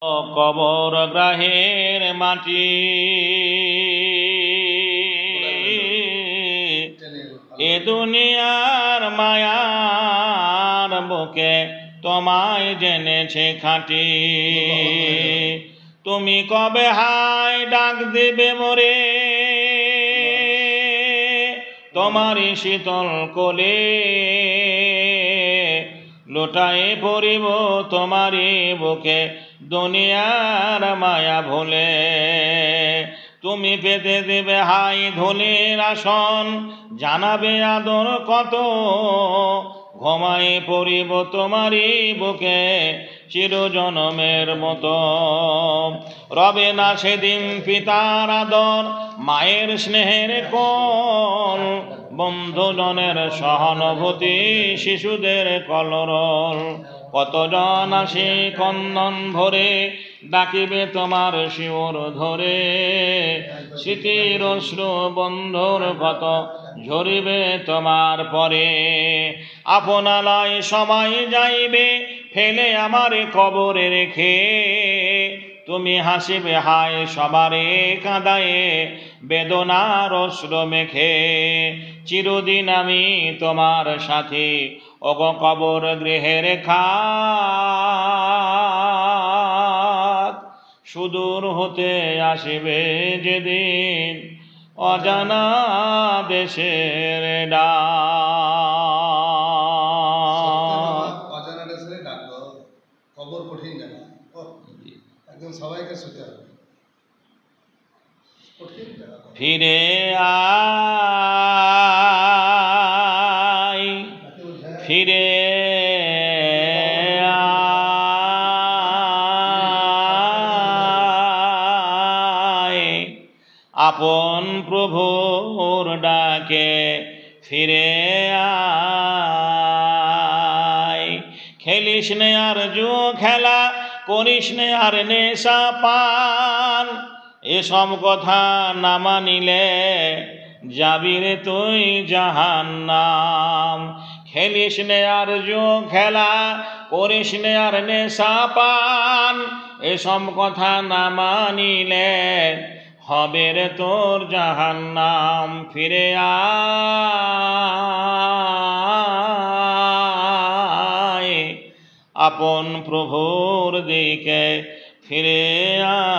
কবর গ্রাহের মাটি এ দুনিয়ার মায়ার বুকে তোমায় জেনেছে খাঁটি। তুমি কবে হাই ডাক দেবে মোরে তোমারই শীতল কোলে লোটায়ে পড়িব তোমারই বুকে দুনিয়ার মায়া ভুলে। তুমি পেতে দেবে হাই ধুলির আসন জানাবে আদর কত ঘুমায়ে পড়িব তোমারই বুকে চিরজনমের মতো। রবে না সেদিন পিতার আদর মায়ের স্নেহের কোল বন্ধুজনের সহানুভূতি শিশুদের কলরল। কতজন আসি কন্দন ভরে ডাকিবে তোমার শিওর ধরে স্মৃতির অশ্রু বন্ধুর কত ঝরিবে তোমার পরে। আপনালয় সময় যাইবে ফেলে আমার কবরে রেখে তুমি হাসিবে হায় সবারে কাঁদায়ে বেদনার অশ্রু মেখে। চিরদিন আমি তোমার সাথী ওগ কবর গৃহের খাট সুদূর হতে আসিবে যেদিন অজানা দেশের ডাক। অজানা দেশের ডাক কবর কঠিন জায়গা একদম সবাইকে শুতে হবে ফিরে আয় ফিরে আয় আপন প্রভুর ডাকে ফিরে আয়। খেলিস নে আর জো খেলা করিস নে আর নেশা পান এসব কথা না মানিলে যাবি রে তুই জাহান্নাম। খেলিস নে আর জো খেলা করিস নে আর নেশা পান এসব কথা না মানিলে হবে রে তোর জাহান্নাম। ফিরে আয় আপন প্রভুর দিকে ফিরে আয়।